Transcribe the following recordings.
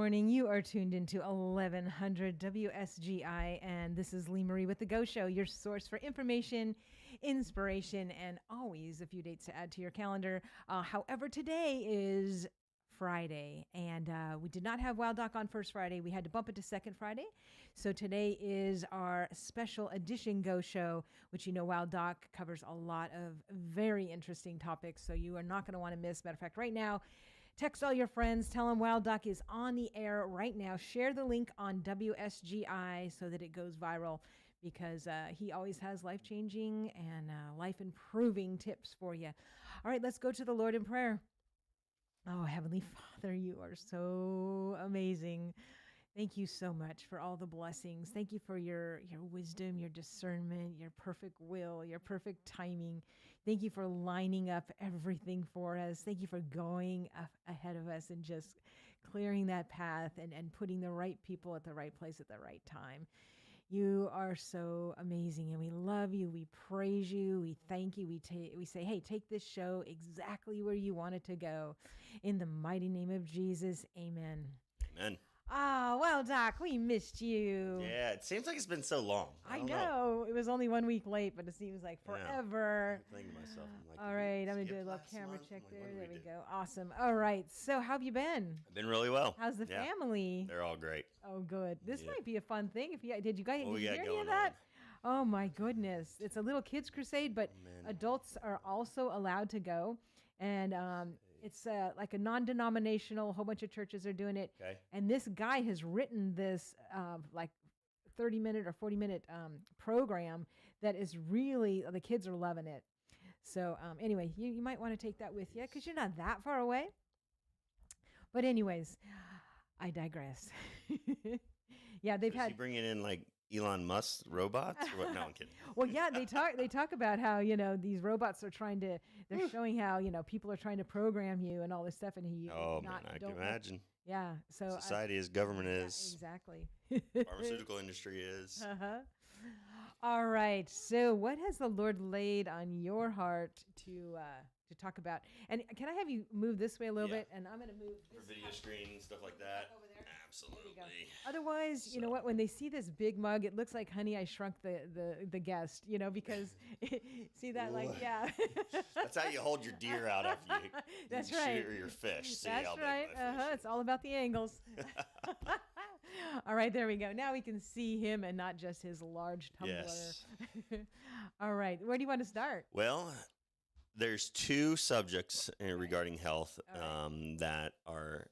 morning. You are tuned into 1100 WSGI, and this is Lee Marie with The Go Show, your source for information, inspiration, and always a few dates to add to your calendar. However, today is Friday, and we did not have Wild Doc on first Friday. We had to bump it to second Friday. So today is our special edition Go Show, which Wild Doc covers a lot of very interesting topics, so you are not going to want to miss. Matter of fact, right now, text all your friends. Tell them Wild Doc is on the air right now. Share the link on WSGI so that it goes viral, because he always has life-changing and life-improving tips for you. All right, let's go to the Lord in prayer. Oh, Heavenly Father, you are so amazing. Thank you so much for all the blessings. Thank you for your wisdom, your discernment, your perfect will, your perfect timing. Thank you for lining up everything for us. Thank you for going ahead of us and just clearing that path and putting the right people at the right place at the right time. You are so amazing, and we love you. We praise you. We thank you. We say, hey, take this show exactly where you want it to go. In the mighty name of Jesus, amen. Amen. Well, Doc, we missed you. Yeah, it seems like it's been so long. I know. It was only 1 week late, but it seems like forever. I'm thinking to myself, I'm like, all right, I'm going to do a little camera check there. There we go. Awesome. All right. So how have you been? I've been really well. How's the family? They're all great. Oh, good. This might be a fun thing. Did you guys What we hear got any going of that? on? Oh, my goodness. It's a little kids crusade, but adults are also allowed to go. And it's like a non-denominational, a whole bunch of churches are doing it. Okay. And this guy has written this like 30-minute or 40-minute program that is really, the kids are loving it. So anyway, you might want to take that with you because you're not that far away. But anyways, I digress. Yeah, they've had... Is he bringing in like Elon Musk robots? Or what? No, I'm kidding. Well, yeah, they talk about how, these robots are they're showing how, people are trying to program you and all this stuff. And I can imagine. Yeah. So society is, government is. Exactly. Pharmaceutical industry is. Uh-huh. All right. So what has the Lord laid on your heart to talk about? And can I have you move this way a little bit? And I'm going to move this for video screen and stuff like that. Over there. Absolutely. Otherwise, you know what? When they see this big mug, it looks like Honey, I Shrunk the Guest, because see that? Like, yeah. That's how you hold your deer out after you That's shoot right. it or your fish. See That's how right. big my fish It's all about the angles. All right, there we go. Now we can see him and not just his large tumbler. Yes. All right. Where do you want to start? Well, there's two subjects regarding health that are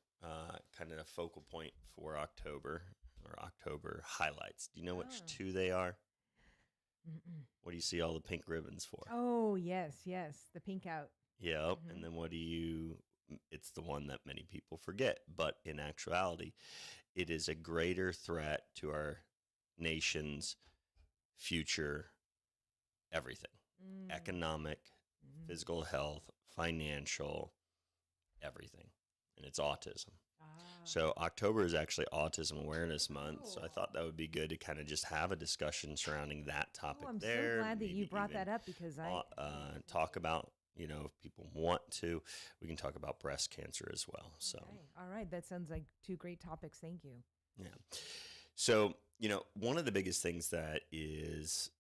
kind of a focal point for October, or October highlights. Do you know which two they are? Mm-mm. What do you see all the pink ribbons for? Oh, yes. The pink out. Yep. Mm-hmm. And then it's the one that many people forget, but in actuality, it is a greater threat to our nation's future, everything, economic, physical health, financial, everything. And it's autism. So October is actually Autism Awareness Month. So I thought that would be good to kind of just have a discussion surrounding that topic I'm there. so glad that you brought that up, because talk about, if people want to, we can talk about breast cancer as well. So, all right. That sounds like two great topics. Thank you. Yeah. So, one of the biggest things that is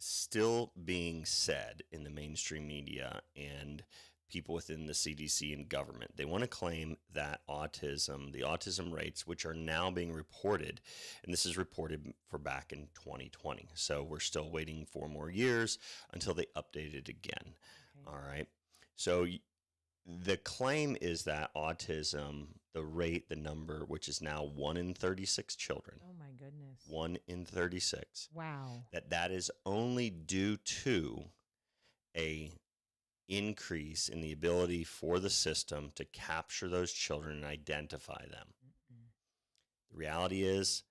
still being said in the mainstream media and people within the CDC and government, they want to claim that the autism rates, which are now being reported, and this is reported for back in 2020. So we're still waiting 4 more years until they update it again. Okay. All right. So the claim is that autism, the number, which is now 1 in 36 children. Oh my goodness. 1 in 36. Wow. That is only due to a increase in the ability for the system to capture those children and identify them. The reality is,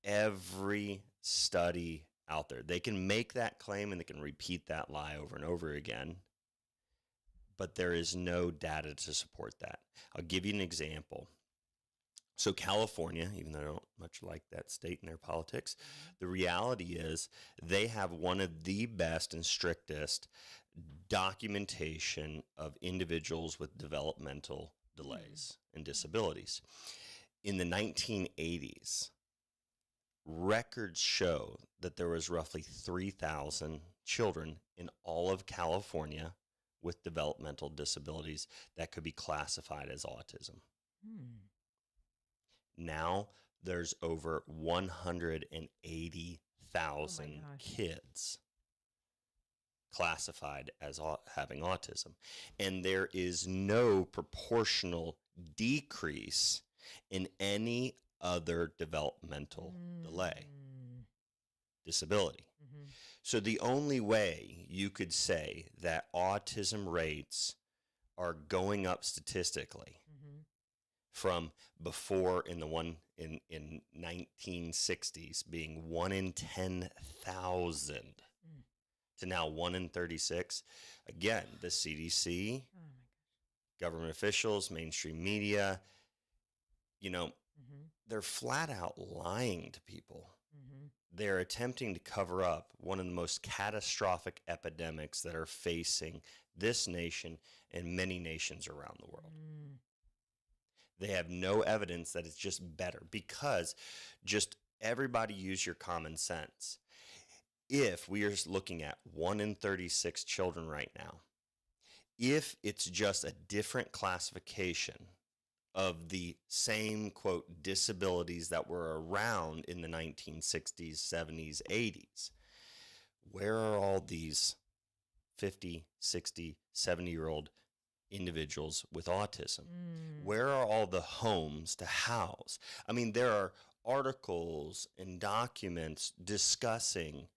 every study out there, they can make that claim and they can repeat that lie over and over again, but there is no data to support that. I'll give you an example. So California, even though I don't much like that state and their politics, the reality is they have one of the best and strictest documentation of individuals with developmental delays and disabilities. In the 1980s, records show that there was roughly 3,000 children in all of California with developmental disabilities that could be classified as autism. Now there's over 180,000 kids classified as having autism. And there is no proportional decrease in any other developmental delay, disability. So the only way you could say that autism rates are going up statistically from before in the in 1960s being 1 in 10,000 to now 1 in 36. Again, the CDC, government officials, mainstream media, you know, they're flat out lying to people. They're attempting to cover up one of the most catastrophic epidemics that are facing this nation and many nations around the world. They have no evidence that it's just better, because just everybody use your common sense. If we are looking at 1 in 36 children right now, if it's just a different classification of the same, quote, disabilities that were around in the 1960s, 70s, 80s, where are all these 50, 60, 70-year-old individuals with autism? Where are all the homes to house? I mean, there are articles and documents discussing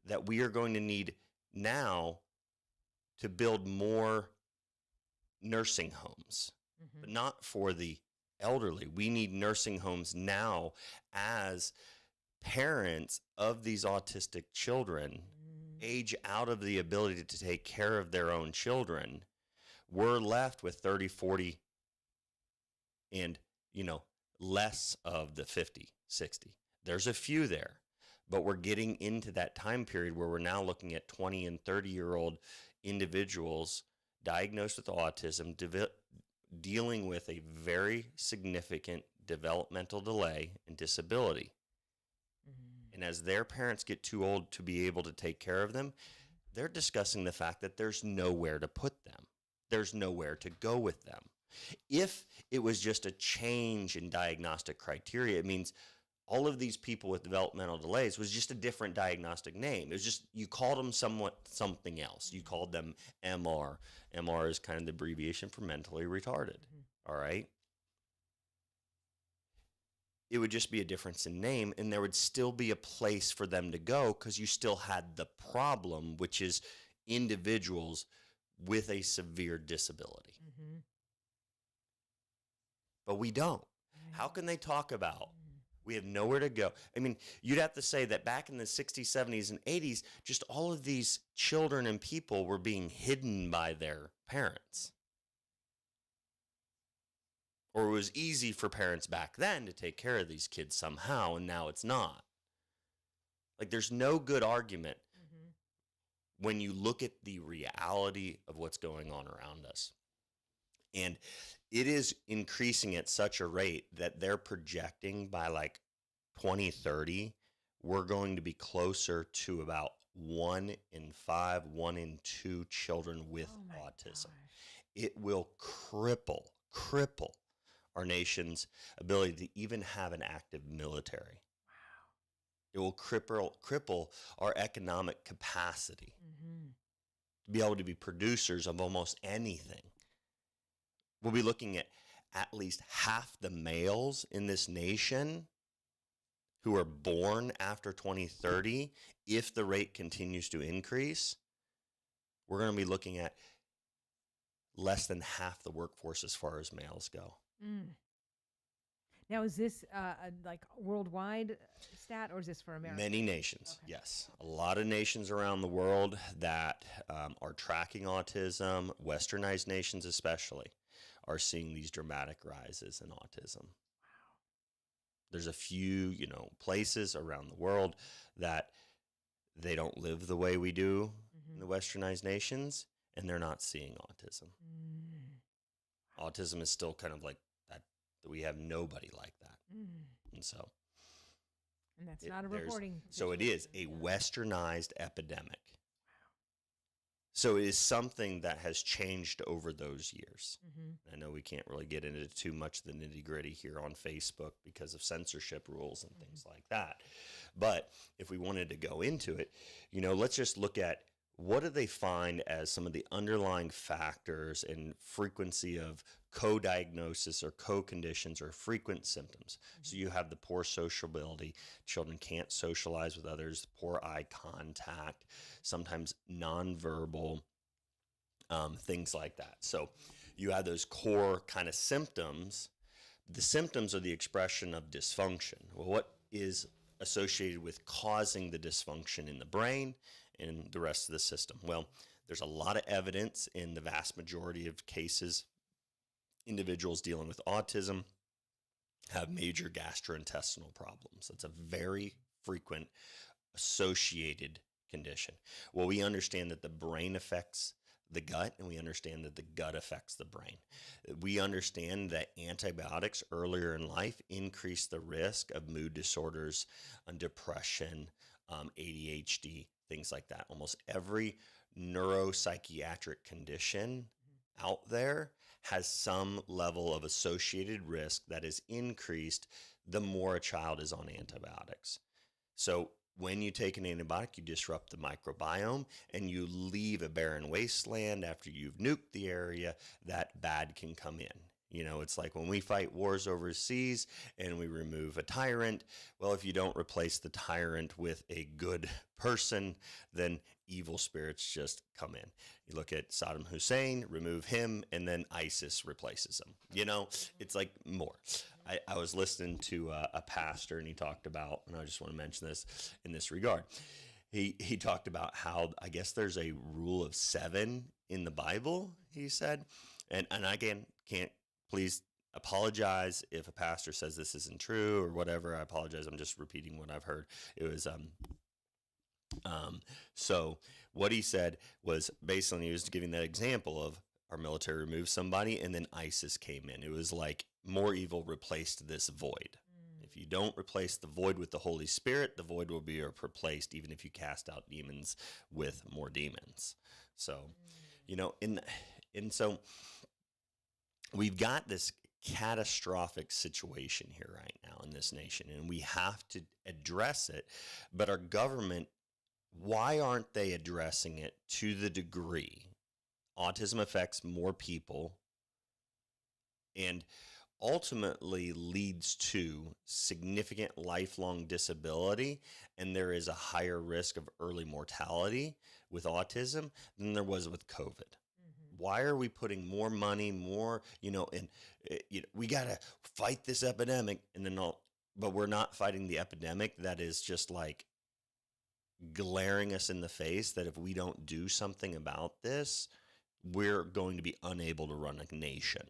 that we are going to need now to build more nursing homes, but not for the elderly. We need nursing homes now as parents of these autistic children age out of the ability to take care of their own children. We're left with 30, 40, and, you know, less of the 50, 60. There's a few there, but we're getting into that time period where we're now looking at 20 and 30-year-old individuals diagnosed with autism, dealing with a very significant developmental delay and disability. And as their parents get too old to be able to take care of them, they're discussing the fact that there's nowhere to put them. There's nowhere to go with them. If it was just a change in diagnostic criteria, it means all of these people with developmental delays was just a different diagnostic name. It was just, you called them something else. You called them MR. MR is kind of the abbreviation for mentally retarded. All right. It would just be a difference in name, and there would still be a place for them to go, because you still had the problem, which is individuals with a severe disability. But we don't. How can they talk about we have nowhere to go? I mean, you'd have to say that back in the 60s, 70s, and 80s, just all of these children and people were being hidden by their parents. Or it was easy for parents back then to take care of these kids somehow, and now it's not. Like, there's no good argument when you look at the reality of what's going on around us. And it is increasing at such a rate that they're projecting by like 2030, we're going to be closer to about 1 in 5, 1 in 2 children with autism. It will cripple our nation's ability to even have an active military. It will cripple our economic capacity to be able to be producers of almost anything. We'll be looking at least half the males in this nation who are born after 2030. If the rate continues to increase, we're going to be looking at less than half the workforce as far as males go. Now, is this like worldwide stat, or is this for America? Many nations, yes. A lot of nations around the world that are tracking autism, westernized nations especially, are seeing these dramatic rises in autism. There's a few, places around the world that they don't live the way we do in the westernized nations, and they're not seeing autism. Autism is still kind of like that We have nobody like that. Mm. And so And that's not a reporting so it is a westernized epidemic. So it is something that has changed over those years. I know we can't really get into too much of the nitty gritty here on Facebook because of censorship rules and things like that. But if we wanted to go into it, let's just look at what do they find as some of the underlying factors and frequency of co-diagnosis or co-conditions or frequent symptoms. So you have the poor sociability. Children can't socialize with others, poor eye contact, sometimes nonverbal, things like that. So you have those core kind of symptoms. The symptoms are the expression of dysfunction. Well, what is associated with causing the dysfunction in the brain and the rest of the system? Well, there's a lot of evidence in the vast majority of cases. Individuals dealing with autism have major gastrointestinal problems. That's a very frequent associated condition. Well, we understand that the brain affects the gut, and we understand that the gut affects the brain. We understand that antibiotics earlier in life increase the risk of mood disorders, depression, ADHD, things like that. Almost every neuropsychiatric condition out there has some level of associated risk that is increased the more a child is on antibiotics. So when you take an antibiotic, you disrupt the microbiome and you leave a barren wasteland after you've nuked the area, that bad can come in. It's like when we fight wars overseas and we remove a tyrant. Well, if you don't replace the tyrant with a good person, then evil spirits just come in. You look at Saddam Hussein, remove him, and then ISIS replaces him. It's like more. I was listening to a pastor, and he talked about, and I just want to mention this in this regard. He talked about how I guess there's a rule of 7 in the Bible, he said. And again, please apologize if a pastor says this isn't true or whatever. I apologize. I'm just repeating what I've heard. It was so what he said was basically he was giving that example of our military removed somebody and then ISIS came in. It was like more evil replaced this void. If you don't replace the void with the Holy Spirit, the void will be replaced even if you cast out demons with more demons. So, and so we've got this catastrophic situation here right now in this nation, and we have to address it. But our government, why aren't they addressing it to the degree? Autism affects more people and ultimately leads to significant lifelong disability, and there is a higher risk of early mortality with autism than there was with COVID. Why are we putting more money, and we got to fight this epidemic, and then but we're not fighting the epidemic that is just like glaring us in the face that if we don't do something about this, we're going to be unable to run a nation,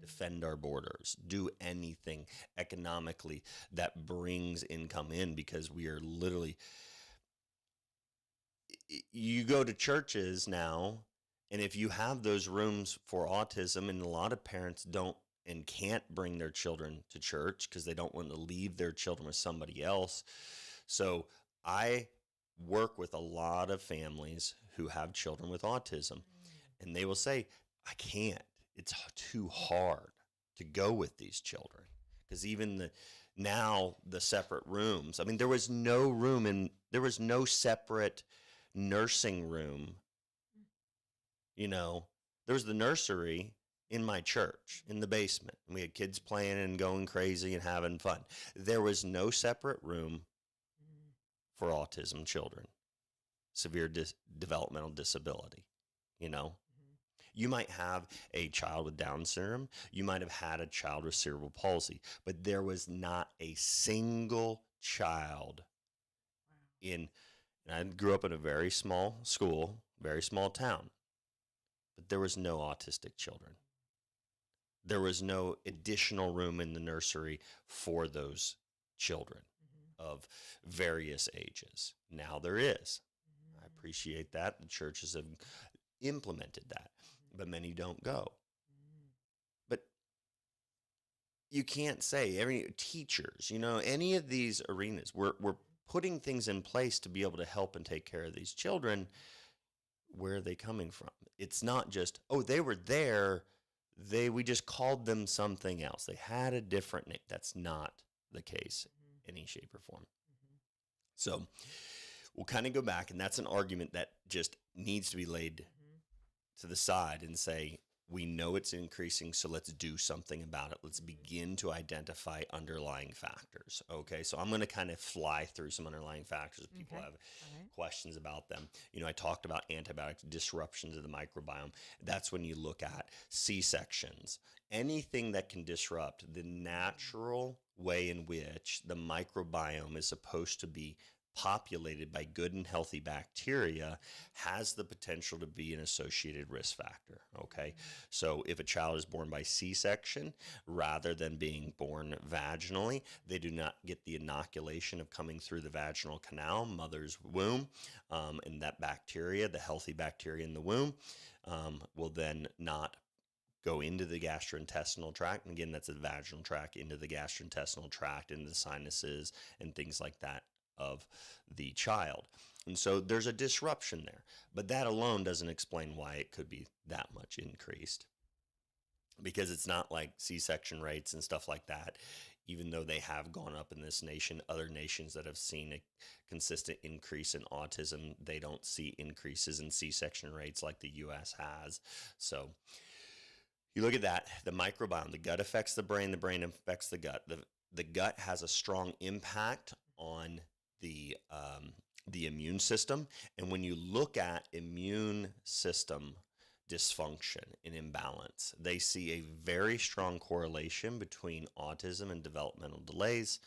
defend our borders, do anything economically that brings income in, because we are literally, you go to churches now, and if you have those rooms for autism, and a lot of parents don't and can't bring their children to church because they don't want to leave their children with somebody else. So I work with a lot of families who have children with autism, and they will say, I can't. It's too hard to go with these children because even now the separate rooms. I mean, there was no separate nursing room. There was the nursery in my church in the basement, and we had kids playing and going crazy and having fun. There was no separate room for autism children, severe developmental disability. You might have a child with Down syndrome. You might have had a child with cerebral palsy, but there was not a single child and I grew up in a very small school, very small town, but there was no autistic children. There was no additional room in the nursery for those children of various ages. Now there is. I appreciate that. The churches have implemented that, but many don't go. But you can't say every teachers, any of these arenas, we're putting things in place to be able to help and take care of these children. Where are they coming from? It's not just, oh, they were there. We just called them something else. They had a different name. That's not the case in any shape or form. So we'll kind of go back, and that's an argument that just needs to be laid to the side and say, we know it's increasing, so let's do something about it. Let's begin to identify underlying factors. Okay, so I'm going to kind of fly through some underlying factors if people have questions about them. I talked about antibiotic disruptions of the microbiome. That's when you look at C-sections, anything that can disrupt the natural way in which the microbiome is supposed to be populated by good and healthy bacteria has the potential to be an associated risk factor. Okay, so if a child is born by C-section rather than being born vaginally, they do not get the inoculation of coming through the vaginal canal, mother's womb, and that bacteria, the healthy bacteria in the womb, will then not go into the gastrointestinal tract. And again, that's the vaginal tract, into the gastrointestinal tract, into the sinuses and things like that of the child. And so there's a disruption there, but that alone doesn't explain why it could be that much increased, because it's not like C-section rates and stuff like that. Even though they have gone up in this nation, other nations that have seen a consistent increase in autism, they don't see increases in C-section rates like the US has. So you look at that, the microbiome, the gut affects the brain affects the gut. The gut has a strong impact on the immune system. And when you look at immune system dysfunction and imbalance, they see a very strong correlation between autism and developmental delays,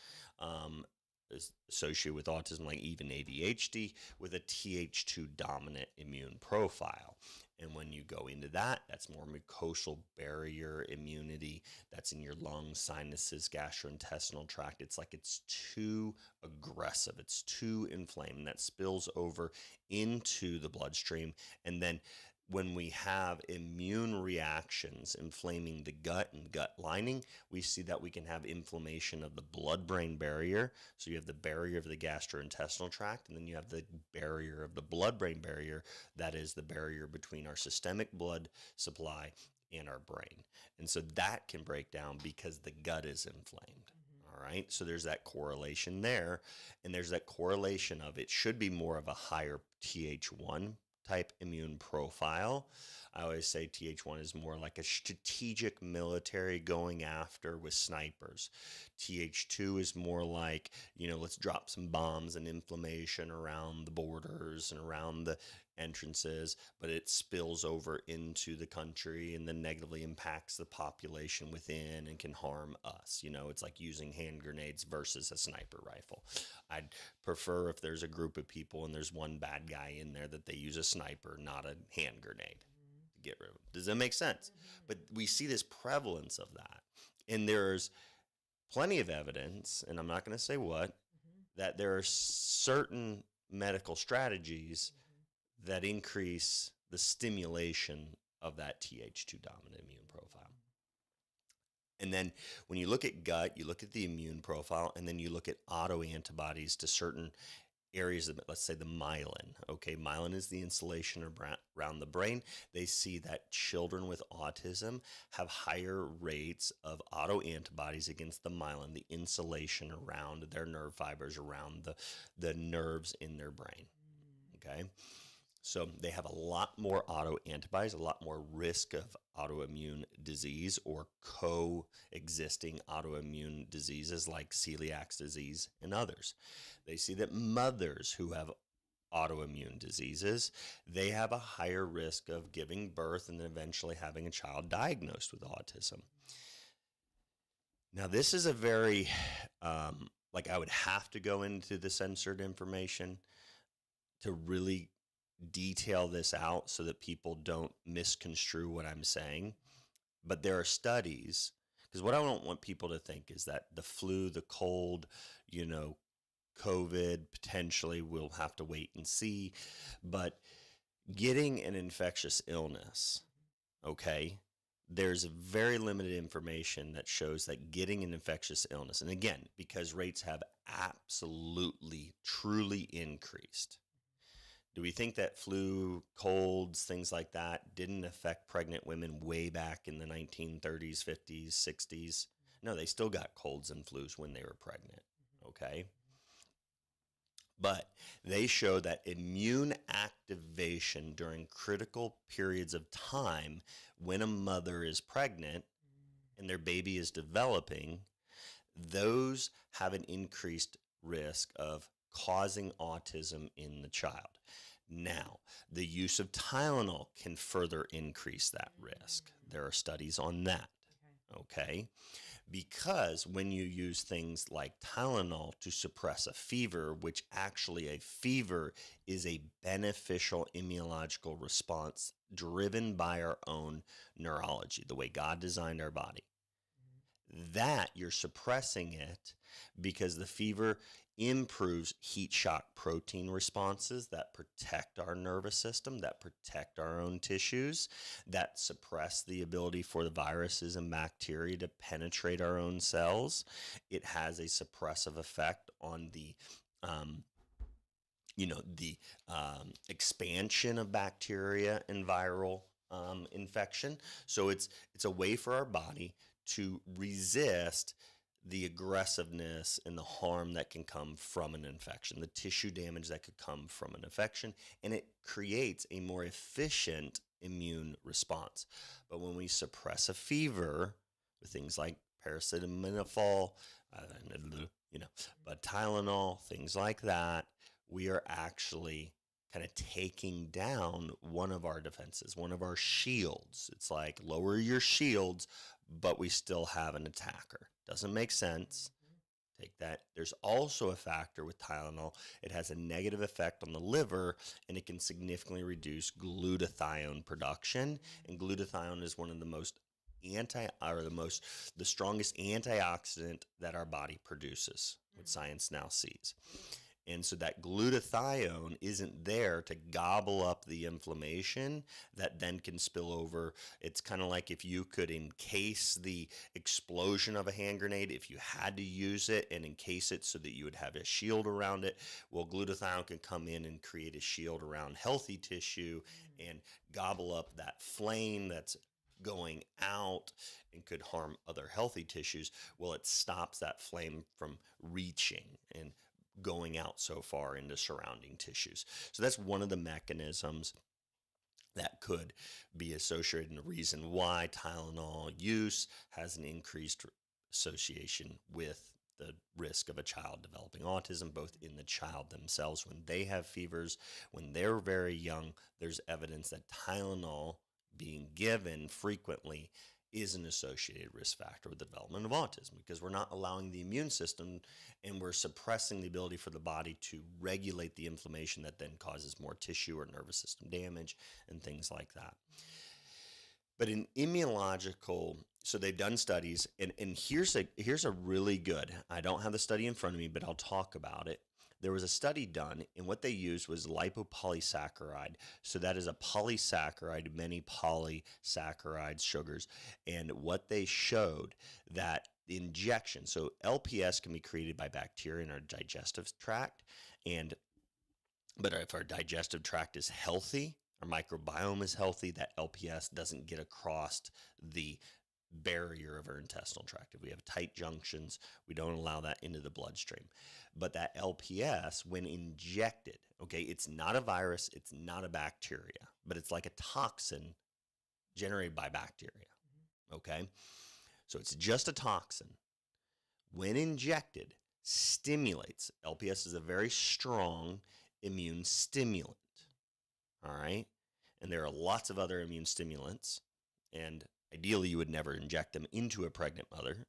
associated with autism, like even ADHD, with a Th2 dominant immune profile. And when you go into that, that's more mucosal barrier immunity. That's in your lungs, sinuses, gastrointestinal tract. It's like it's too aggressive. It's too inflamed. That spills over into the bloodstream. And then when we have immune reactions inflaming the gut and gut lining, we see that we can have inflammation of the blood-brain barrier. So you have the barrier of the gastrointestinal tract, and then you have the barrier of the blood-brain barrier. That is the barrier between our systemic blood supply and our brain. And so that can break down because the gut is inflamed. All right, so there's that correlation there, and there's that correlation of it should be more of a higher Th1 type immune profile. I always say Th1 is more like a strategic military going after with snipers. Th2 is more like, let's drop some bombs and inflammation around the borders and around the entrances, but it spills over into the country and then negatively impacts the population within and can harm us. It's like using hand grenades versus a sniper rifle. I'd prefer, if there's a group of people and there's one bad guy in there, that they use a sniper, not a hand grenade to get rid of them. Does that make sense? But we see this prevalence of that. And there's plenty of evidence, and I'm not going to say what, that there are certain medical strategies that increase the stimulation of that Th2 dominant immune profile. And then when you look at gut, you look at the immune profile, and then you look at autoantibodies to certain areas of, let's say, the myelin. Okay, myelin is the insulation around the brain. They see that children with autism have higher rates of autoantibodies against the myelin, the insulation around their nerve fibers, around the nerves in their brain. Okay, so they have a lot more autoantibodies, a lot more risk of autoimmune disease or coexisting autoimmune diseases like celiac disease and others. They see that mothers who have autoimmune diseases, they have a higher risk of giving birth and then eventually having a child diagnosed with autism. Now, this is a very, I would have to go into the censored information to really detail this out so that people don't misconstrue what I'm saying. But there are studies, because what I don't want people to think is that the flu, the cold, COVID, potentially we'll have to wait and see. But getting an infectious illness, okay, there's very limited information that shows that getting an infectious illness, and again, because rates have absolutely, truly increased. Do we think that flu, colds, things like that didn't affect pregnant women way back in the 1930s, 50s, 60s? No, they still got colds and flus when they were pregnant, okay? But they show that immune activation during critical periods of time when a mother is pregnant and their baby is developing, those have an increased risk of causing autism in the child. Now, the use of Tylenol can further increase that risk. There are studies on that, okay? Because when you use things like Tylenol to suppress a fever, which actually a fever is a beneficial immunological response driven by our own neurology, the way God designed our body, that you're suppressing it because the fever improves heat shock protein responses that protect our nervous system, that protect our own tissues, that suppress the ability for the viruses and bacteria to penetrate our own cells. It has a suppressive effect on the expansion of bacteria and viral infection. So it's a way for our body to resist the aggressiveness and the harm that can come from an infection, the tissue damage that could come from an infection, and it creates a more efficient immune response. But when we suppress a fever with things like paracetamol, but Tylenol, things like that, we are actually kind of taking down one of our defenses, one of our shields. It's like lower your shields, but we still have an attacker. Doesn't make sense. Take that. There's also a factor with Tylenol. It has a negative effect on the liver, and it can significantly reduce glutathione production. And glutathione is one of the the strongest antioxidant that our body produces, what science now sees. And so that glutathione isn't there to gobble up the inflammation that then can spill over. It's kind of like if you could encase the explosion of a hand grenade, if you had to use it and encase it so that you would have a shield around it. Well, glutathione can come in and create a shield around healthy tissue and gobble up that flame that's going out and could harm other healthy tissues. Well, it stops that flame from reaching and going out so far into surrounding tissues. So that's one of the mechanisms that could be associated, and the reason why Tylenol use has an increased association with the risk of a child developing autism, both in the child themselves when they have fevers, when they're very young. There's evidence that Tylenol being given frequently is an associated risk factor with the development of autism, because we're not allowing the immune system and we're suppressing the ability for the body to regulate the inflammation that then causes more tissue or nervous system damage and things like that. But in immunological, so they've done studies, and here's a really good, I don't have the study in front of me, but I'll talk about it. There was a study done, and what they used was lipopolysaccharide. So that is a polysaccharide, many polysaccharides, sugars. And what they showed that the injection, so LPS can be created by bacteria in our digestive tract, but if our digestive tract is healthy, our microbiome is healthy, that LPS doesn't get across the barrier of our intestinal tract. If we have tight junctions, we don't allow that into the bloodstream. But that LPS, when injected, okay, it's not a virus, it's not a bacteria, but it's like a toxin generated by bacteria, okay? So it's just a toxin. When injected, stimulates. LPS is a very strong immune stimulant, all right? And there are lots of other immune stimulants, and ideally you would never inject them into a pregnant mother.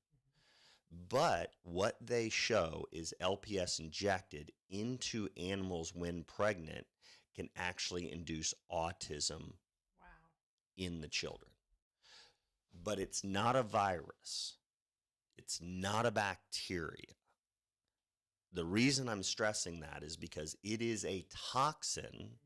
But what they show is LPS injected into animals when pregnant can actually induce autism in the children. But it's not a virus. It's not a bacteria. The reason I'm stressing that is because it is a toxin.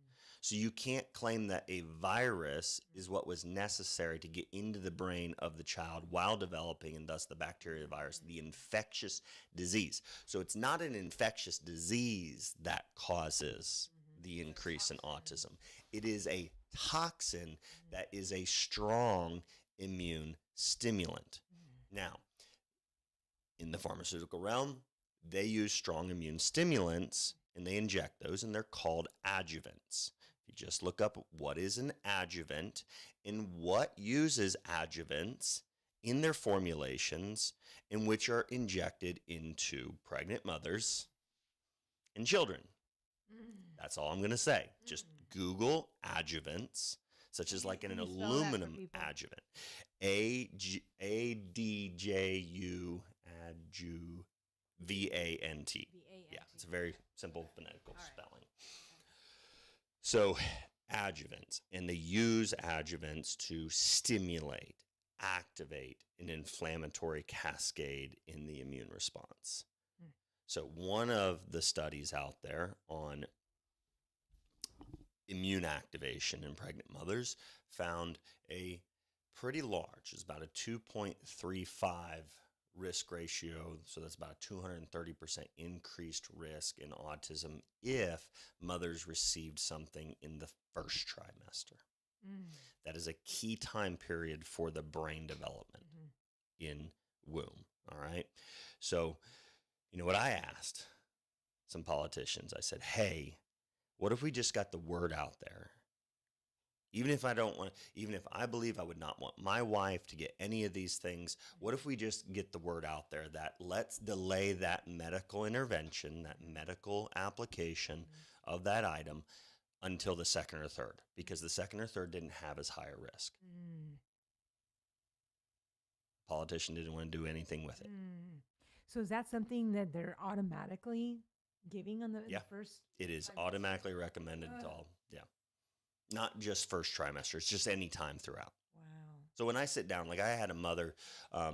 So you can't claim that a virus is what was necessary to get into the brain of the child while developing, and thus the bacteria virus, the infectious disease. So it's not an infectious disease that causes the increase in autism. It is a toxin that is a strong immune stimulant. Now, in the pharmaceutical realm, they use strong immune stimulants and they inject those, and they're called adjuvants. If you just look up what is an adjuvant and what uses adjuvants in their formulations, in which are injected into pregnant mothers and children. That's all I'm going to say. Just Google adjuvants, such as like in an aluminum adjuvant. ADJU VANT. Yeah, it's a very simple phonetical spelling. So adjuvants, and they use adjuvants to stimulate, activate an inflammatory cascade in the immune response. So one of the studies out there on immune activation in pregnant mothers found a pretty large, it's about a 2.35 risk ratio. So that's about a 230% increased risk in autism if mothers received something in the first trimester. That is a key time period for the brain development in womb. All right. So, you know what I asked some politicians? I said, hey, what if we just got the word out there? Even if I believe I would not want my wife to get any of these things, what if we just get the word out there that let's delay that medical intervention, that medical application of that item until the second or third, because the second or third didn't have as high a risk. Politician didn't want to do anything with it. So is that something that they're automatically giving on the first? It is automatically recommended to all. Yeah. Not just first trimester. It's just any time throughout. Wow. So when I sit down, like I had a mother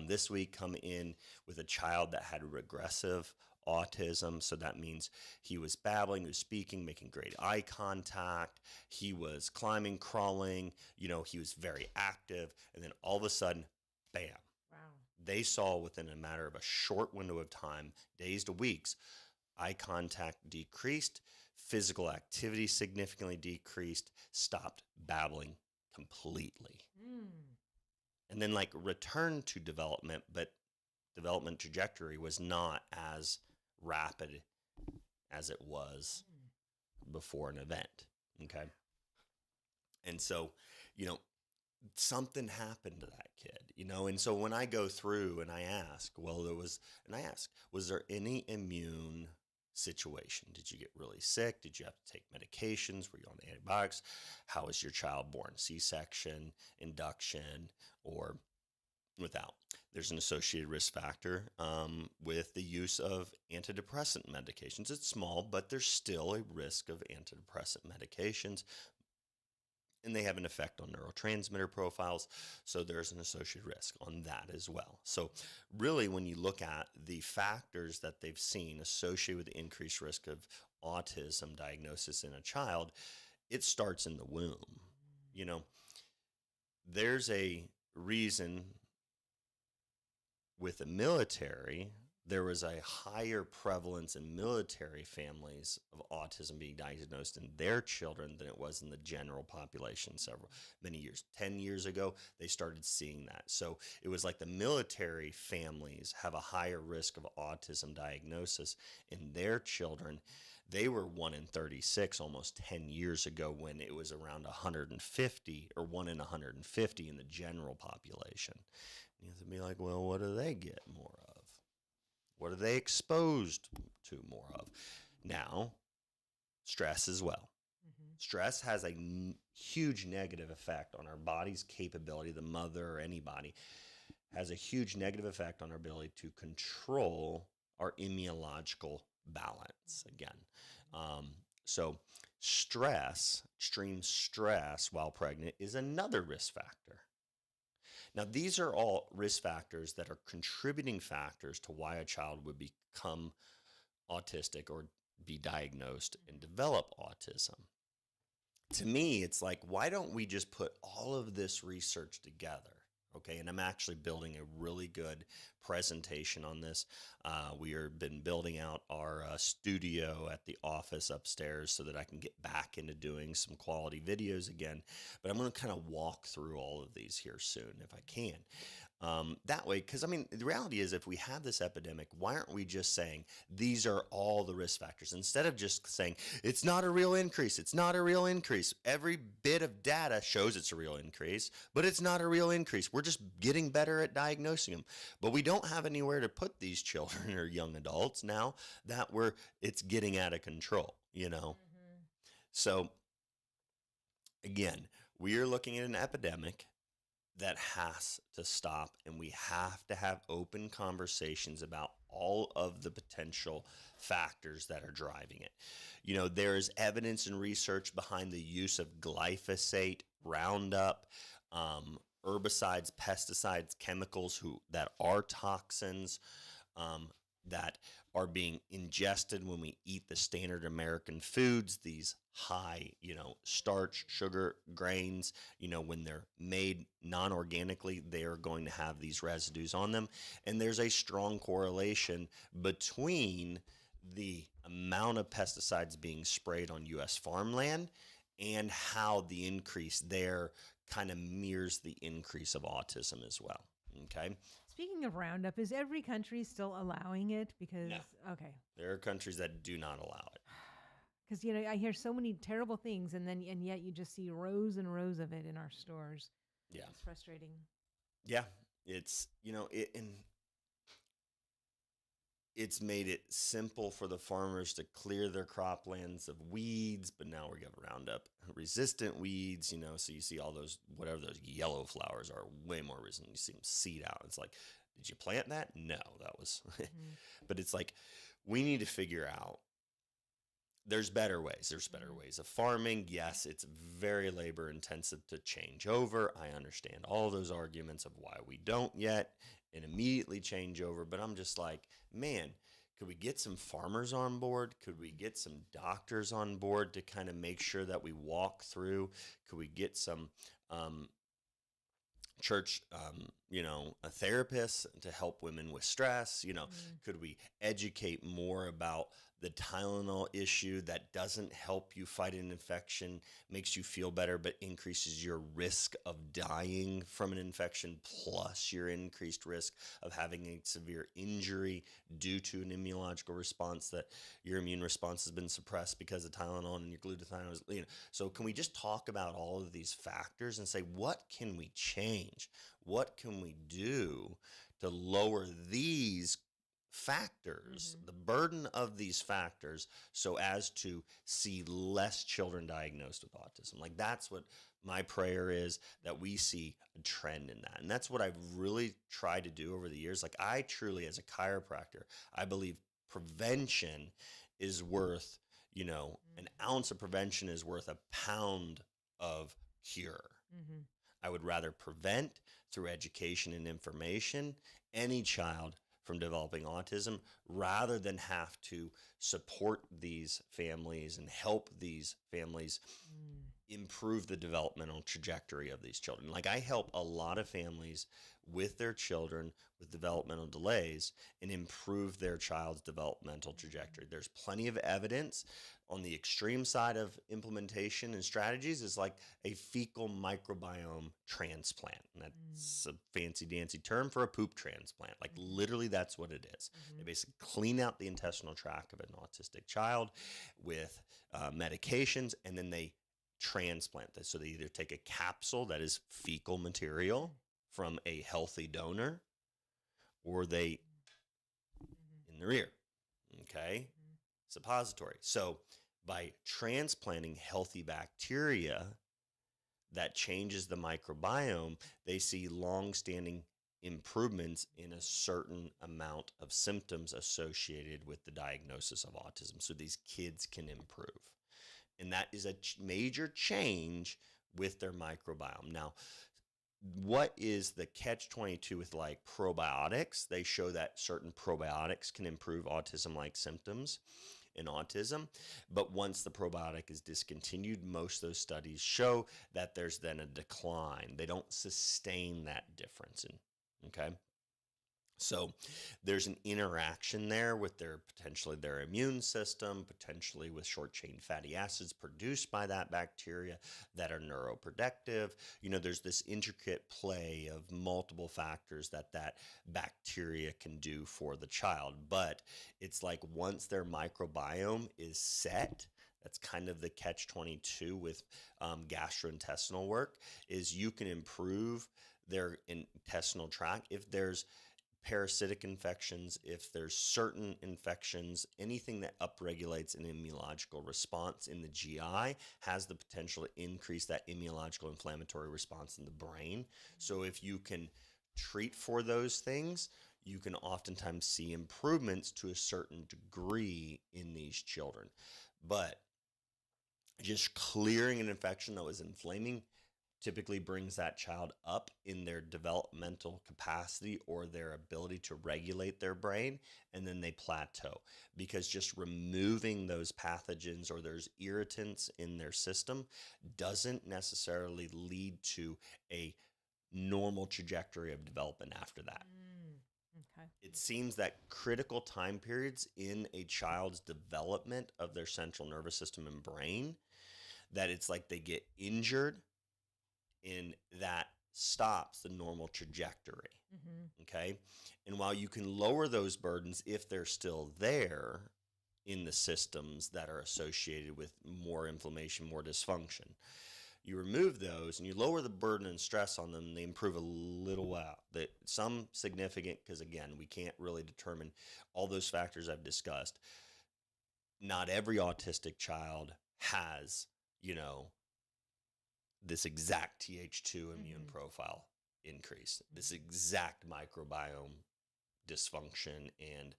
this week come in with a child that had regressive autism. So that means he was babbling, he was speaking, making great eye contact. He was climbing, crawling, he was very active. And then all of a sudden, bam. Wow. They saw within a matter of a short window of time, days to weeks, eye contact decreased, physical activity significantly decreased, stopped babbling completely. And then returned to development, but development trajectory was not as rapid as it was before an event. Okay. And so, something happened to that kid, and so when I go through and I ask, was there any immune situation? Did you get really sick? Did you have to take medications? Were you on antibiotics? How was your child born? C-section, induction, or without? There's an associated risk factor with the use of antidepressant medications. It's small, but there's still a risk of antidepressant medications, and they have an effect on neurotransmitter profiles. So there's an associated risk on that as well. So really, when you look at the factors that they've seen associated with the increased risk of autism diagnosis in a child, it starts in the womb. There's a reason with the military, there was a higher prevalence in military families of autism being diagnosed in their children than it was in the general population many years. 10 years ago, they started seeing that. So it was like the military families have a higher risk of autism diagnosis in their children. They were 1 in 36 almost 10 years ago, when it was around 150 or 1 in 150 in the general population. You have to be like, well, what do they get more of? What are they exposed to more of? Now, stress as well. Stress has a huge negative effect on our body's capability. The mother or anybody has a huge negative effect on our ability to control our immunological balance again. So stress, extreme stress while pregnant, is another risk factor. Now, these are all risk factors that are contributing factors to why a child would become autistic or be diagnosed and develop autism. to me, it's like, why don't we just put all of this research together? Okay, and I'm actually building a really good presentation on this. We have been building out our studio at the office upstairs so that I can get back into doing some quality videos again. But I'm going to kind of walk through all of these here soon if I can. That way, because I mean, the reality is if we have this epidemic, why aren't we just saying these are all the risk factors instead of just saying it's not a real increase? It's not a real increase. Every bit of data shows it's a real increase, but it's not a real increase. We're just getting better at diagnosing them. But we don't have anywhere to put these children or young adults now that it's getting out of control, you know? Mm-hmm. So again, we are looking at an epidemic that has to stop, and we have to have open conversations about all of the potential factors that are driving it. You know, there is evidence and research behind the use of glyphosate, Roundup, herbicides, pesticides, chemicals that are toxins, that are being ingested when we eat the standard American foods, these high, starch, sugar, grains, when they're made non-organically, they are going to have these residues on them. And there's a strong correlation between the amount of pesticides being sprayed on U.S. farmland and how the increase there kind of mirrors the increase of autism as well. Okay. Speaking of Roundup, is every country still allowing it? Because, No. okay. There are countries that do not allow it. Because, I hear so many terrible things, and yet you just see rows and rows of it in our stores. Yeah. It's frustrating. Yeah. It's, it's made it simple for the farmers to clear their croplands of weeds, but now we got Roundup resistant weeds, so you see all those, whatever those yellow flowers are, way more resistant. You see them seed out. It's like, did you plant that? No, that was, but it's like, we need to figure out, there's better ways. There's better ways of farming. Yes, it's very labor intensive to change over. I understand all those arguments of why we don't yet and immediately change over. But I'm just like, man, could we get some farmers on board? Could we get some doctors on board to kind of make sure that we walk through? Could we get some church, a therapist to help women with stress? Could we educate more about the Tylenol issue that doesn't help you fight an infection, makes you feel better, but increases your risk of dying from an infection, plus your increased risk of having a severe injury due to an immunological response, that your immune response has been suppressed because of Tylenol and your glutathione was, So can we just talk about all of these factors and say, what can we change? What can we do to lower these factors, the burden of these factors, so as to see less children diagnosed with autism? Like, that's what my prayer is, that we see a trend in that. And that's what I've really tried to do over the years. Like, I truly, as a chiropractor, I believe prevention is worth, an ounce of prevention is worth a pound of cure. I would rather prevent through education and information any child from developing autism, rather than have to support these families and help these families improve the developmental trajectory of these children. Like, I help a lot of families with their children with developmental delays and improve their child's developmental trajectory. There's plenty of evidence on the extreme side of implementation and strategies is like a fecal microbiome transplant. And that's a fancy dancy term for a poop transplant. Like, literally, that's what it is. They basically clean out the intestinal tract of an autistic child with medications, and then they transplant this. So they either take a capsule that is fecal material from a healthy donor, or they in their ear. Okay. Suppository. So by transplanting healthy bacteria that changes the microbiome, they see long-standing improvements in a certain amount of symptoms associated with the diagnosis of autism. So these kids can improve. And that is a major change with their microbiome. Now, what is the catch-22 with like probiotics? They show that certain probiotics can improve autism-like symptoms. in autism. But once the probiotic is discontinued, most of those studies show that there's then a decline. They don't sustain that difference. Okay. So there's an interaction there with potentially their immune system, potentially with short chain fatty acids produced by that bacteria that are neuroprotective. There's this intricate play of multiple factors that bacteria can do for the child. But it's like once their microbiome is set, that's kind of the catch-22 with gastrointestinal work, is you can improve their intestinal tract if there's parasitic infections, if there's certain infections, anything that upregulates an immunological response in the GI has the potential to increase that immunological inflammatory response in the brain. So if you can treat for those things, you can oftentimes see improvements to a certain degree in these children. But just clearing an infection that was inflaming typically brings that child up in their developmental capacity or their ability to regulate their brain, and then they plateau because just removing those pathogens or those irritants in their system doesn't necessarily lead to a normal trajectory of development after that. Okay. It seems that critical time periods in a child's development of their central nervous system and brain, that it's like they get injured, and that stops the normal trajectory. Okay. And while you can lower those burdens if they're still there in the systems that are associated with more inflammation, more dysfunction, you remove those and you lower the burden and stress on them, and they improve a little while. Some significant, because again, we can't really determine all those factors I've discussed. Not every autistic child has, this exact Th2 immune profile increase, this exact microbiome dysfunction and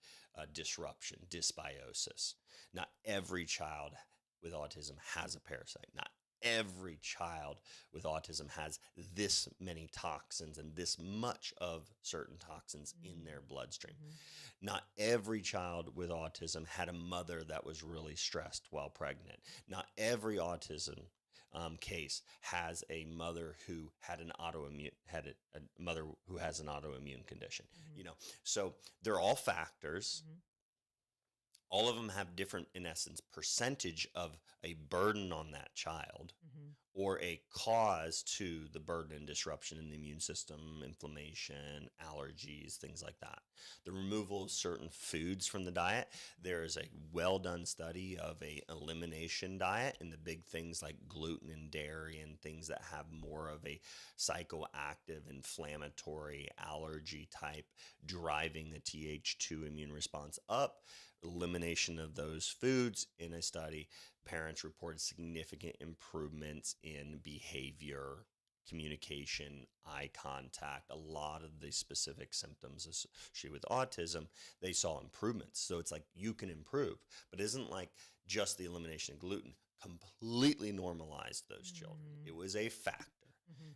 disruption, dysbiosis. Not every child with autism has a parasite. Not every child with autism has this many toxins and this much of certain toxins in their bloodstream. Not every child with autism had a mother that was really stressed while pregnant. Not every autism case has a mother who had a mother who has an autoimmune condition. So they're all factors. All of them have different, in essence, percentage of a burden on that child or a cause to the burden and disruption in the immune system, inflammation, allergies, things like that. The removal of certain foods from the diet. There is a well-done study of a elimination diet, and the big things like gluten and dairy and things that have more of a psychoactive, inflammatory, allergy type driving the Th2 immune response up. Elimination of those foods. In a study, parents reported significant improvements in behavior, communication, eye contact, a lot of the specific symptoms associated with autism. They saw improvements. So it's like you can improve, but it isn't like just the elimination of gluten completely normalized those children. It was a factor,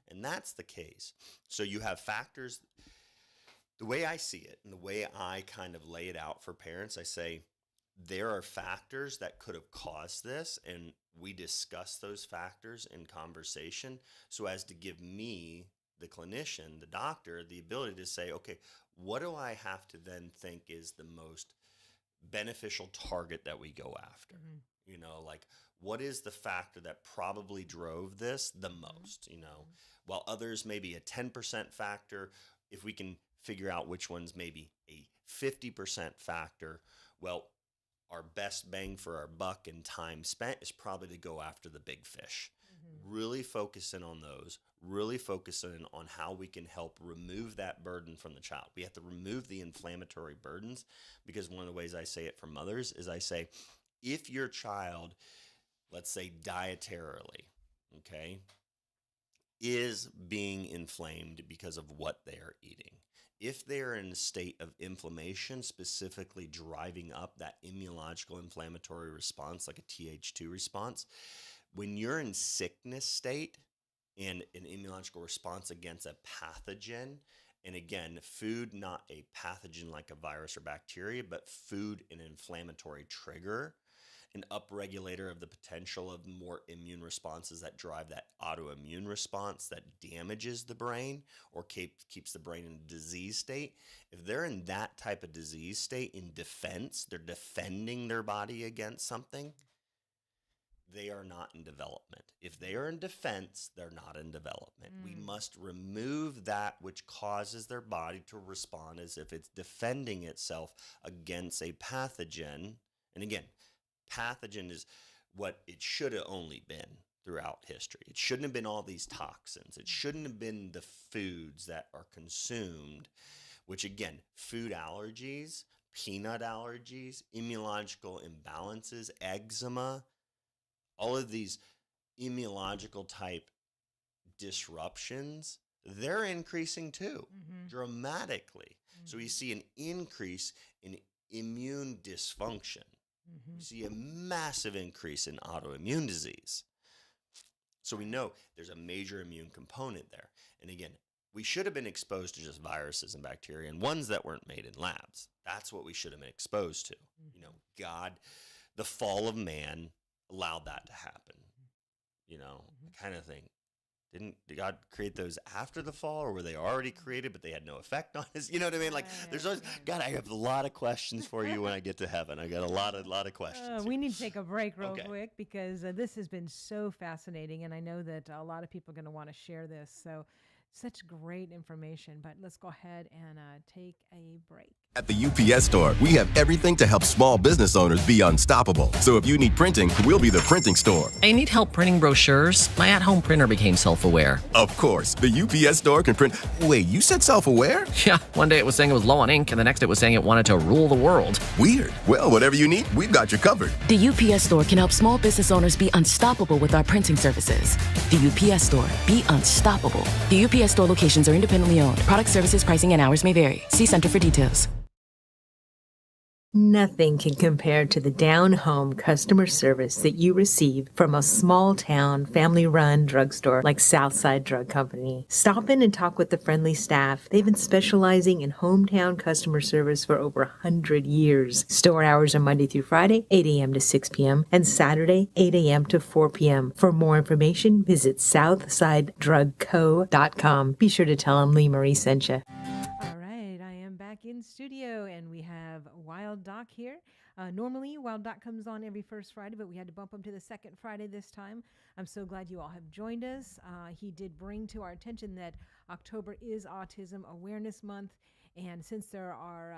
and that's the case. So you have factors. The way I see it and the way I kind of lay it out for parents, I say there are factors that could have caused this, and we discuss those factors in conversation so as to give me, the clinician, the doctor, the ability to say, okay, what do I have to then think is the most beneficial target that we go after? Like what is the factor that probably drove this the most, while others maybe a 10% factor, if we can figure out which one's maybe a 50% factor, well, our best bang for our buck and time spent is probably to go after the big fish. Really focus in on those, really focus in on how we can help remove that burden from the child. We have to remove the inflammatory burdens, because one of the ways I say it for mothers is I say, if your child, let's say dietarily, okay, is being inflamed because of what they are eating, if they're in a state of inflammation, specifically driving up that immunological inflammatory response, like a Th2 response, when you're in sickness state and an immunological response against a pathogen, and again, food, not a pathogen like a virus or bacteria, but food, an inflammatory trigger, an upregulator of the potential of more immune responses that drive that autoimmune response that damages the brain or keeps the brain in a disease state. If they're in that type of disease state in defense, they're defending their body against something, they are not in development. If they are in defense, they're not in development. We must remove that which causes their body to respond as if it's defending itself against a pathogen. And again, pathogen is what it should have only been throughout history. It shouldn't have been all these toxins. It shouldn't have been the foods that are consumed, which again, food allergies, peanut allergies, immunological imbalances, eczema, all of these immunological type disruptions, they're increasing too, dramatically. So we see an increase in immune dysfunction. We see a massive increase in autoimmune disease. So we know there's a major immune component there. And again, we should have been exposed to just viruses and bacteria and ones that weren't made in labs. That's what we should have been exposed to. You know, God, the fall of man allowed that to happen. You know, kind of thing. Did God create those after the fall, or were they already created, but they had no effect on us? You know what I mean? Like, there's always, God, I have a lot of questions for you when I get to heaven. I got a lot of questions. We need to take a break real quick because this has been so fascinating, and I know that a lot of people are going to want to share this. So, such great information, but let's go ahead and take a break. At the UPS Store, we have everything to help small business owners be unstoppable. So if you need printing, we'll be the printing store. I need help printing brochures. My at-home printer became self-aware. Of course, the UPS Store can print. Wait, you said self-aware? Yeah, one day it was saying it was low on ink, and the next it was saying it wanted to rule the world. Weird. Well, whatever you need, we've got you covered. The UPS Store can help small business owners be unstoppable with our printing services. The UPS Store. Be unstoppable. The UPS Store locations are independently owned. Product, services, pricing, and hours may vary. See Center for details. Nothing can compare to the down-home customer service that you receive from a small-town, family-run drugstore like Southside Drug Company. Stop in and talk with the friendly staff. They've been specializing in hometown customer service for over 100 years. Store hours are Monday through Friday, 8 a.m. to 6 p.m., and Saturday, 8 a.m. to 4 p.m. For more information, visit SouthsideDrugCo.com. Be sure to tell them Lee Marie sent you. In studio, and we have Wild Doc here. Normally, Wild Doc comes on every first Friday, but we had to bump him to the second Friday this time. I'm so glad you all have joined us. He did bring to our attention that October is Autism Awareness Month, and since there are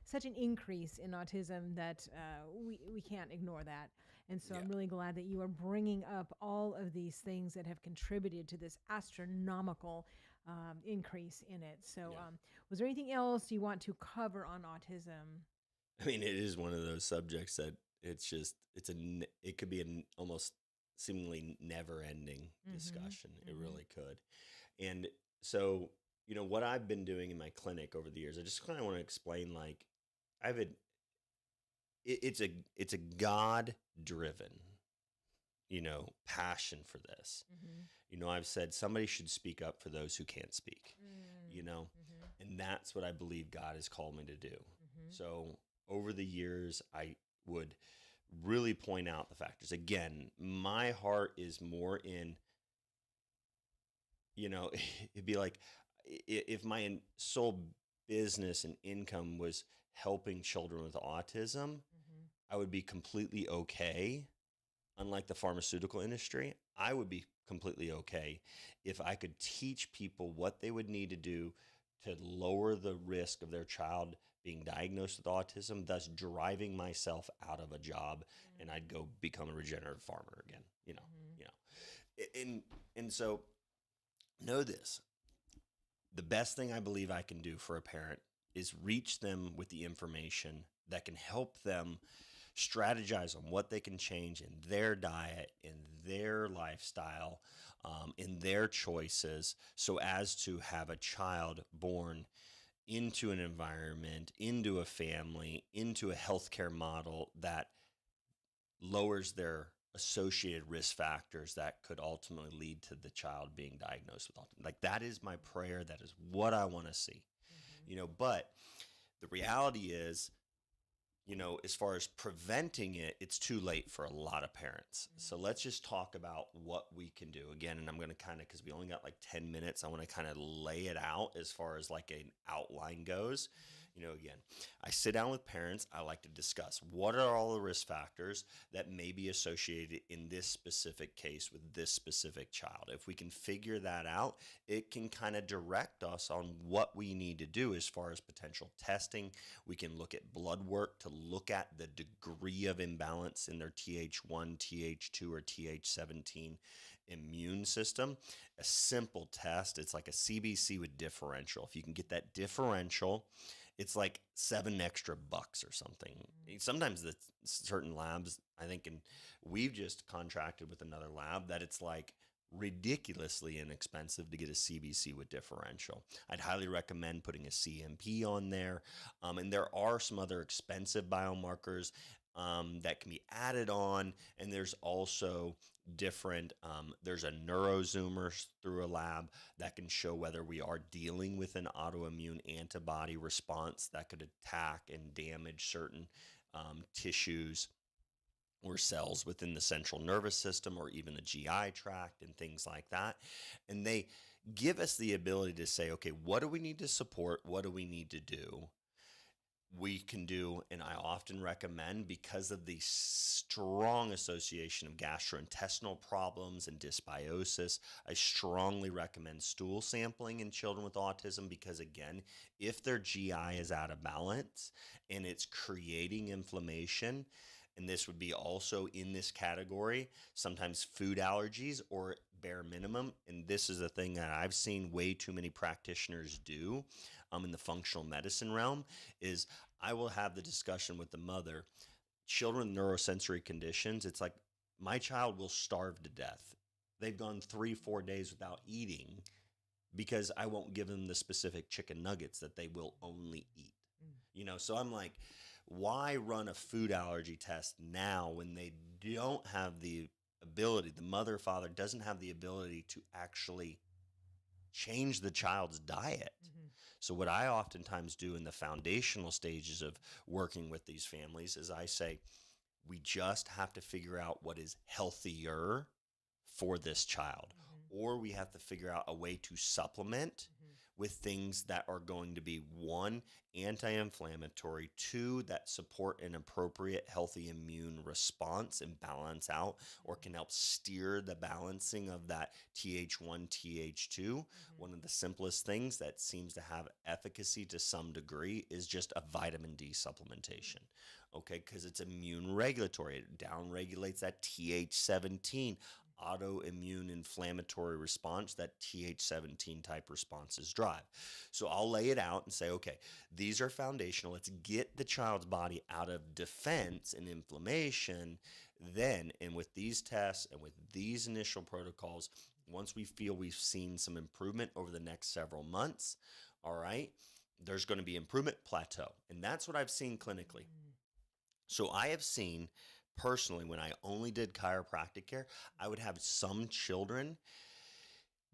such an increase in autism that we can't ignore that. And so I'm really glad that you are bringing up all of these things that have contributed to this astronomical increase in it. So was there anything else you want to cover on autism? I mean, it is one of those subjects that it could be an almost seemingly never-ending discussion. It really could. And so, you know, what I've been doing in my clinic over the years, I just kind of want to explain, like, it's a God-driven, you know, passion for this. You know, I've said somebody should speak up for those who can't speak, you know, and that's what I believe God has called me to do. So over the years, I would really point out the factors. Again, my heart is more in, you know, it'd be like if my sole business and income was helping children with autism, I would be completely okay. Unlike the pharmaceutical industry, I would be completely okay if I could teach people what they would need to do to lower the risk of their child being diagnosed with autism, thus driving myself out of a job, and I'd go become a regenerative farmer again. You know, and so know this: the best thing I believe I can do for a parent is reach them with the information that can help them strategize on what they can change in their diet, in their lifestyle, in their choices, so as to have a child born into an environment, into a family, into a healthcare model that lowers their associated risk factors that could ultimately lead to the child being diagnosed with autism. Like, that is my prayer. That is what I want to see. You know, but the reality is, as far as preventing it, it's too late for a lot of parents. So let's just talk about what we can do again. And I'm going to kind of, because we only got like 10 minutes, I want to kind of lay it out as far as like an outline goes. Again, I sit down with parents. I like to discuss what are all the risk factors that may be associated in this specific case with this specific child. If we can figure that out, it can kind of direct us on what we need to do as far as potential testing. We can look at blood work to look at the degree of imbalance in their Th1, Th2, or Th17 immune system. A simple test, it's like a CBC with differential. If you can get that differential, it's like $7 extra or something. Sometimes the certain labs, I think, and we've just contracted with another lab that it's like ridiculously inexpensive to get a CBC with differential. I'd highly recommend putting a CMP on there. And there are some other expensive biomarkers that can be added on. And there's also different, there's a neurozoomer through a lab that can show whether we are dealing with an autoimmune antibody response that could attack and damage certain tissues or cells within the central nervous system or even the GI tract and things like that. And they give us the ability to say, okay, what do we need to support? What do we need to do? We can do, and I often recommend, because of the strong association of gastrointestinal problems and dysbiosis, I strongly recommend stool sampling in children with autism because, again, if their GI is out of balance and it's creating inflammation, and this would be also in this category, sometimes food allergies or bare minimum. And this is a thing that I've seen way too many practitioners do in the functional medicine realm, is I will have the discussion with the mother. Children with neurosensory conditions, it's like my child will starve to death. They've gone 3-4 days without eating because I won't give them the specific chicken nuggets that they will only eat. So I'm like, why run a food allergy test now when they don't have the ability, the mother or father doesn't have the ability to actually change the child's diet? So what I oftentimes do in the foundational stages of working with these families is I say, we just have to figure out what is healthier for this child, or we have to figure out a way to supplement with things that are going to be, 1, anti-inflammatory, 2, that support an appropriate healthy immune response and balance out, or can help steer the balancing of that Th1, Th2. One of the simplest things that seems to have efficacy to some degree is just a vitamin D supplementation. Okay, because it's immune regulatory. It downregulates that Th17 autoimmune inflammatory response that Th17 type responses drive. So I'll lay it out and say, okay, these are foundational. Let's get the child's body out of defense and inflammation. Then, and with these tests and with these initial protocols, once we feel we've seen some improvement over the next several months, all right, there's going to be improvement plateau. And that's what I've seen clinically. So I have seen personally, when I only did chiropractic care, I would have some children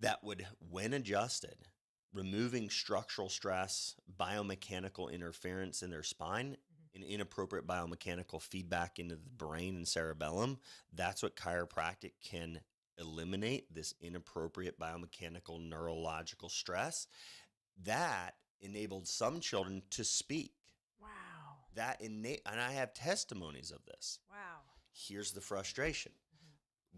that would, when adjusted, removing structural stress, biomechanical interference in their spine, and inappropriate biomechanical feedback into the brain and cerebellum. That's what chiropractic can eliminate, this inappropriate biomechanical neurological stress. That enabled some children to speak. And I have testimonies of this. Wow. Here's the frustration.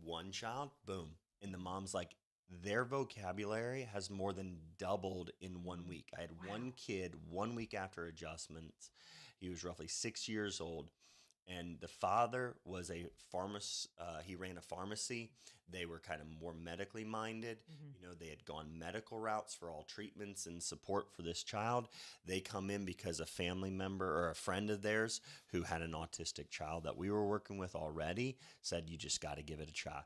One child, boom. And the mom's like, their vocabulary has more than doubled in 1 week. I had one kid 1 week after adjustments. He was roughly 6 years old. And the father was a pharmacist. He ran a pharmacy. They were kind of more medically minded. They had gone medical routes for all treatments and support for this child. They come in because a family member or a friend of theirs who had an autistic child that we were working with already said, you just got to give it a try.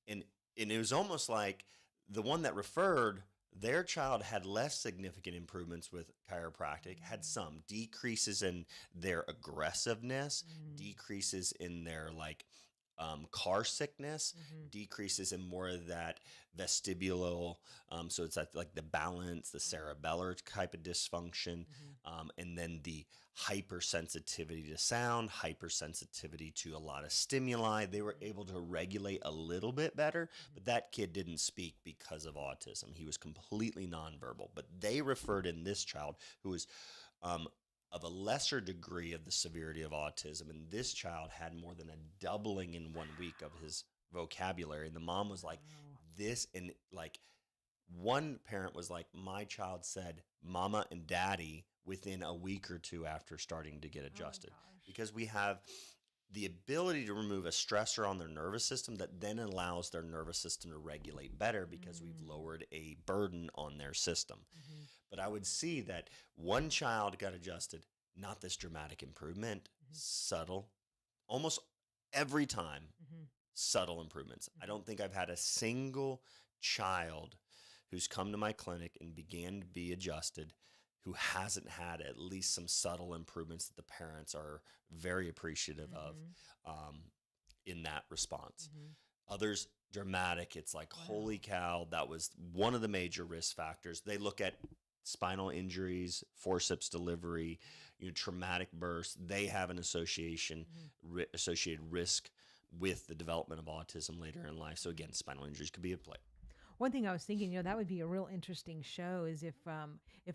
And it was almost like the one that referred, their child had less significant improvements with chiropractic, had some decreases in their aggressiveness, decreases in their car sickness, decreases in more of that vestibular, so it's like the balance, the cerebellar type of dysfunction, and then the hypersensitivity to sound, hypersensitivity to a lot of stimuli. They were able to regulate a little bit better, but that kid didn't speak because of autism. He was completely nonverbal. But they referred in this child who was of a lesser degree of the severity of autism, and this child had more than a doubling in 1 week of his vocabulary. And the mom was like, this, and like one parent was like, my child said mama and daddy within a week or two after starting to get adjusted, because we have the ability to remove a stressor on their nervous system that then allows their nervous system to regulate better, because we've lowered a burden on their system. But I would see that one child got adjusted, not this dramatic improvement, subtle, almost every time, subtle improvements. I don't think I've had a single child who's come to my clinic and began to be adjusted who hasn't had at least some subtle improvements that the parents are very appreciative of in that response. Others, dramatic. It's like, holy cow, that was one of the major risk factors. They look at spinal injuries, forceps delivery, traumatic births. They have an associated risk with the development of autism later in life. So again, spinal injuries could be at play. One thing I was thinking, that would be a real interesting show, is if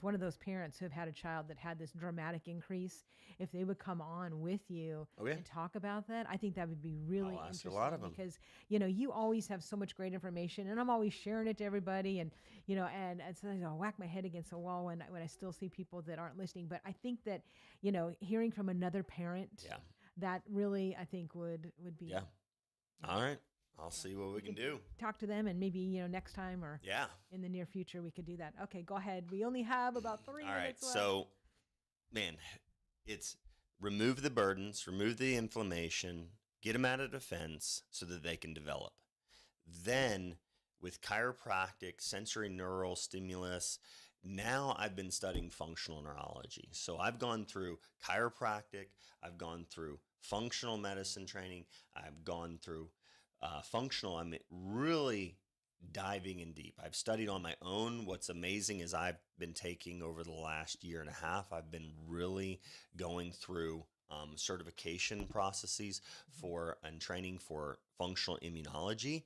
one of those parents who have had a child that had this dramatic increase, if they would come on with you and talk about that. I think that would be really interesting. A lot of them. Because you always have so much great information, and I'm always sharing it to everybody, and and sometimes I'll whack my head against a wall when I still see people that aren't listening. But I think that hearing from another parent, that really, I think would be All right. I'll see what we can do. Talk to them, and maybe, next time or in the near future, we could do that. Okay, go ahead. We only have about 3 minutes left. So, man, it's remove the burdens, remove the inflammation, get them out of defense so that they can develop. Then with chiropractic, sensory neural stimulus, now I've been studying functional neurology. So I've gone through chiropractic, I've gone through functional medicine training, I've gone through functional. I'm really diving in deep. I've studied on my own. What's amazing is I've been taking over the last year and a half, I've been really going through certification processes and training for functional immunology.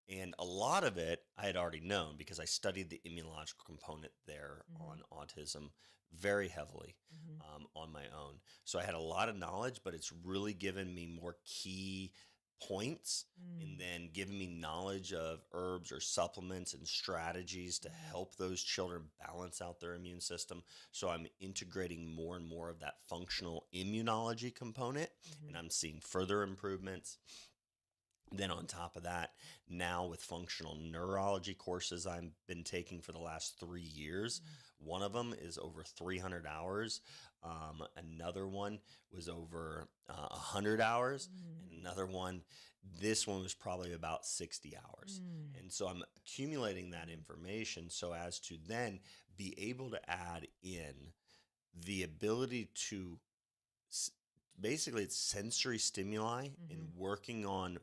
And a lot of it I had already known because I studied the immunological component there on autism very heavily on my own. So I had a lot of knowledge, but it's really given me more key points and then giving me knowledge of herbs or supplements and strategies to help those children balance out their immune system. So I'm integrating more and more of that functional immunology component, and I'm seeing further improvements. Then on top of that, now with functional neurology courses I've been taking for the last 3 years, one of them is over 300 hours. Another one was over 100 hours. And another one, this one was probably about 60 hours. And so I'm accumulating that information so as to then be able to add in the ability to basically it's sensory stimuli and working on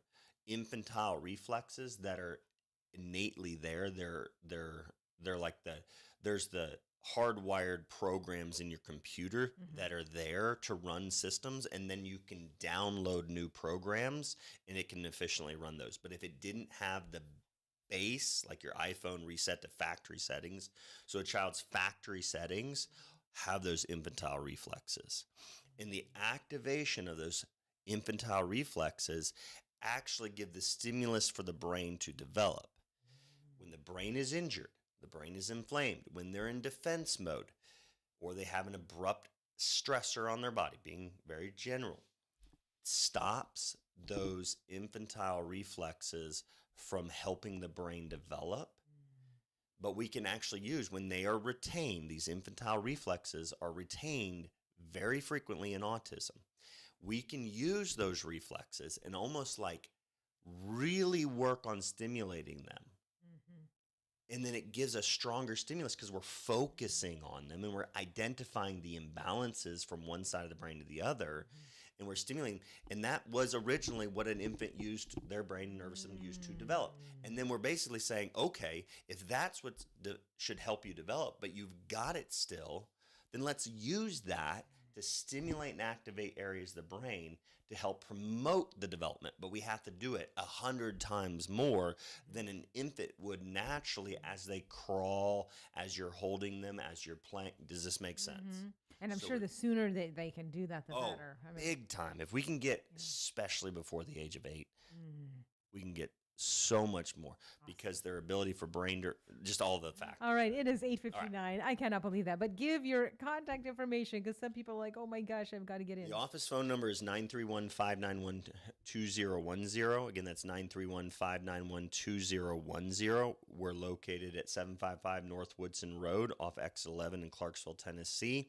infantile reflexes that are innately there. They're like there's the hardwired programs in your computer that are there to run systems, and then you can download new programs and it can efficiently run those. But if it didn't have the base, like your iPhone reset to factory settings, so a child's factory settings have those infantile reflexes, and the activation of those infantile reflexes actually give the stimulus for the brain to develop. When the brain is injured, the brain is inflamed, when they're in defense mode, or they have an abrupt stressor on their body, being very general, stops those infantile reflexes from helping the brain develop. But we can actually use, when they are retained, these infantile reflexes are retained very frequently in autism. We can use those reflexes and almost like really work on stimulating them. And then it gives a stronger stimulus because we're focusing on them and we're identifying the imbalances from one side of the brain to the other. and we're stimulating. And that was originally what an infant used, their brain and nervous system used to develop. And then we're basically saying, okay, if that's what should help you develop, but you've got it still, then let's use that to stimulate and activate areas of the brain to help promote the development. But we have to do it 100 times more than an infant would naturally as they crawl, as you're holding them, as you're playing. Does this make sense? And I'm So sure the sooner they can do that, the Oh, better. I mean, big time. If we can get, especially before the age of 8, we can get so much more because their ability for brain to, just all the factors. all right, it is 8:59. I cannot believe that. But give your contact information because some people are like, oh my gosh, I've got to get in. The office phone number is 931-591-2010. Again, that's 931-591-2010. We're located at 755 North Woodson Road off X11 in Clarksville, Tennessee.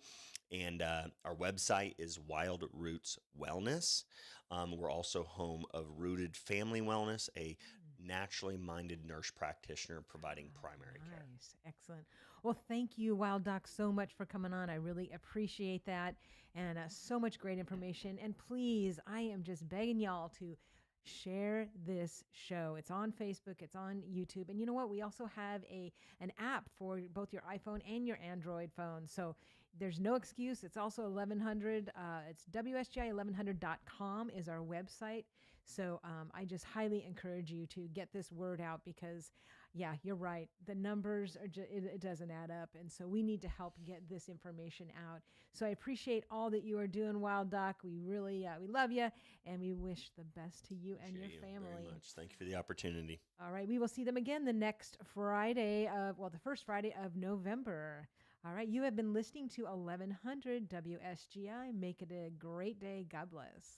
And our website is Wild Roots Wellness. We're also home of Rooted Family Wellness, a naturally minded nurse practitioner providing primary care. Nice. Excellent. Well, thank you, Wild Doc, so much for coming on. I really appreciate that. And so much great information. And please, I am just begging y'all to share this show. It's on Facebook, it's on YouTube. And you know what? We also have an app for both your iPhone and your Android phone. So there's no excuse. It's also 1100. It's WSGI1100.com is our website. So I just highly encourage you to get this word out because, yeah, you're right. The numbers are it doesn't add up. And so we need to help get this information out. So I appreciate all that you are doing, Wild Doc. We really, we love you and we wish the best to you and your Appreciate you family. very much. Thank you for the opportunity. All right. We will see them again the next Friday the first Friday of November. All right. You have been listening to 1100 WSGI. Make it a great day. God bless.